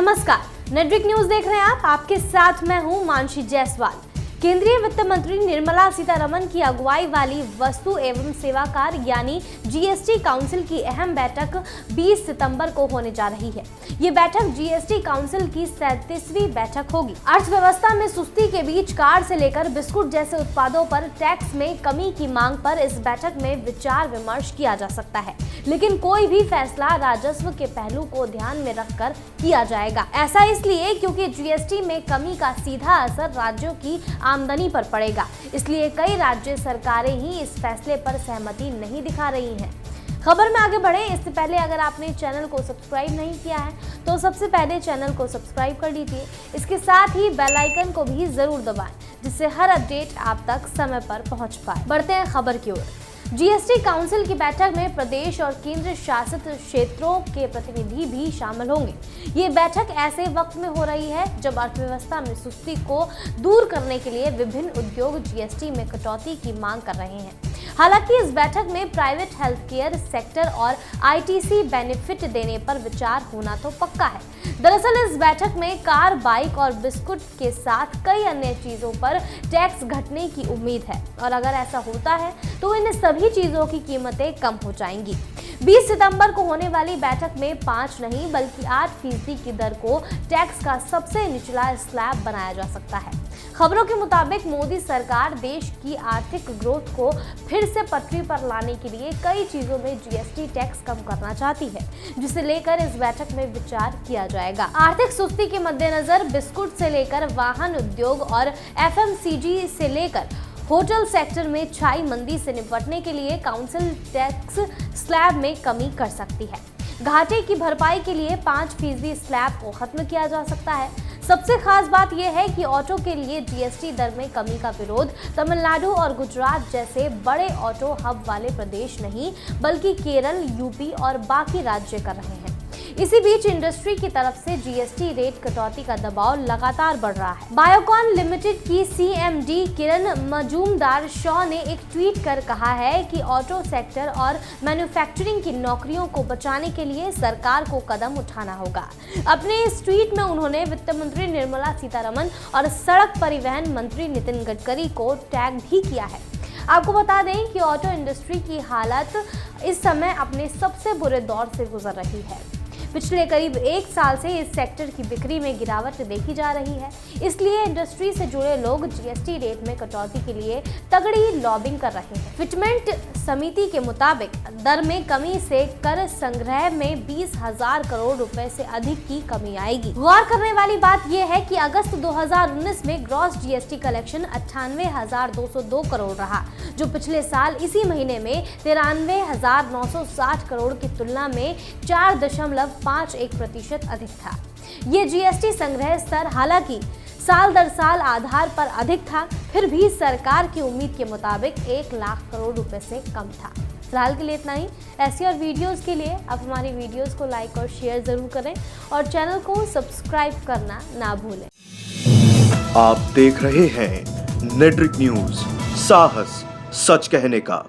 नमस्कार, network news देख रहे हैं आप। आपके साथ मैं हूं मानसी जायसवाल। केंद्रीय वित्त मंत्री निर्मला सीतारमण की अगुवाई वाली वस्तु एवं सेवा कर यानी जीएसटी काउंसिल की अहम बैठक 20 सितंबर को होने जा रही है। ये बैठक जीएसटी काउंसिल की 37वीं बैठक होगी। अर्थव्यवस्था में सुस्ती के बीच कार से लेकर बिस्कुट जैसे उत्पादों पर टैक्स में कमी की मांग पर इस बैठक में विचार विमर्श किया जा सकता है, लेकिन कोई भी फैसला राजस्व के पहलू को ध्यान में रखकर किया जाएगा। ऐसा इसलिए क्योंकि जीएसटी में कमी का सीधा असर राज्यों की आमदनी पर पड़ेगा। इसलिए कई राज्य सरकारें ही इस फैसले पर सहमति नहीं दिखा रही हैं। खबर में आगे बढ़े इससे पहले अगर आपने चैनल को सब्सक्राइब नहीं किया है तो सबसे पहले चैनल को सब्सक्राइब कर लीजिए। इसके साथ ही बेल आइकन को भी जरूर दबाएं, जिससे हर अपडेट आप तक समय पर पहुंच पाए। बढ़ते हैं खबर की ओर। जीएसटी काउंसिल की बैठक में प्रदेश और केंद्र शासित क्षेत्रों के प्रतिनिधि भी शामिल होंगे। ये बैठक ऐसे वक्त में हो रही है जब अर्थव्यवस्था में सुस्ती को दूर करने के लिए विभिन्न उद्योग जीएसटी में कटौती की मांग कर रहे हैं। हालांकि इस बैठक में प्राइवेट हेल्थ केयर सेक्टर और आईटीसी बेनिफिट देने पर विचार होना तो पक्का है। दरअसल इस बैठक में कार, बाइक और बिस्कुट के साथ कई अन्य चीजों पर टैक्स घटने की उम्मीद है और अगर ऐसा होता है तो इन सभी चीजों की कीमतें कम हो जाएंगी। 20 सितंबर को होने वाली बैठक में 5 नहीं बल्कि 8% की दर को टैक्स का सबसे निचला स्लैब बनाया जा सकता है। खबरों के मुताबिक मोदी सरकार देश की आर्थिक ग्रोथ को फिर से पटरी पर लाने के लिए कई चीजों में जीएसटी टैक्स कम करना चाहती है, जिसे लेकर इस बैठक में विचार किया जाएगा। आर्थिक सुस्ती के मद्देनजर बिस्कुट से लेकर वाहन उद्योग और एफएमसीजी से लेकर होटल सेक्टर में छाई मंदी से निपटने के लिए काउंसिल टैक्स स्लैब में कमी कर सकती है। घाटे की भरपाई के लिए 5% स्लैब को खत्म किया जा सकता है। सबसे खास बात यह है कि ऑटो के लिए जीएसटी दर में कमी का विरोध तमिलनाडु और गुजरात जैसे बड़े ऑटो हब वाले प्रदेश नहीं बल्कि केरल, यूपी और बाकी राज्य कर रहे हैं। इसी बीच इंडस्ट्री की तरफ से जीएसटी रेट कटौती का दबाव लगातार बढ़ रहा है। बायोकॉन लिमिटेड की सीएमडी किरण मजूमदार शॉ ने एक ट्वीट कर कहा है कि ऑटो सेक्टर और मैन्युफैक्चरिंग की नौकरियों को बचाने के लिए सरकार को कदम उठाना होगा। अपने इस ट्वीट में उन्होंने वित्त मंत्री निर्मला सीतारमण और सड़क परिवहन मंत्री नितिन गडकरी को टैग भी किया है। आपको बता दें कि ऑटो इंडस्ट्री की हालत इस समय अपने सबसे बुरे दौर से गुजर रही है। पिछले करीब 1 साल से इस सेक्टर की बिक्री में गिरावट देखी जा रही है। इसलिए इंडस्ट्री से जुड़े लोग जीएसटी रेट में कटौती के लिए तगड़ी लॉबिंग कर रहे हैं। फिटमेंट समिति के मुताबिक दर में कमी से कर संग्रह में 20,000 करोड़ रुपए से अधिक की कमी आएगी। गौर करने वाली बात यह है कि अगस्त 2019 में ग्रॉस जीएसटी कलेक्शन 98,202 करोड़ रहा, जो पिछले साल इसी महीने में 93,960 करोड़ की तुलना में 4.51% अधिक था। ये जीएसटी संग्रह स्तर हालांकि साल दर साल आधार पर अधिक था, फिर भी सरकार की उम्मीद के मुताबिक 1 लाख करोड़ रुपए से कम था। फिलहाल के लिए इतना ही। ऐसी और वीडियोस के लिए आप हमारी वीडियोस को लाइक और शेयर जरूर करें और चैनल को सब्सक्राइब करना ना भूलें। आप देख रहे हैं नेटवर्क न्यूज, साहस सच कहने का।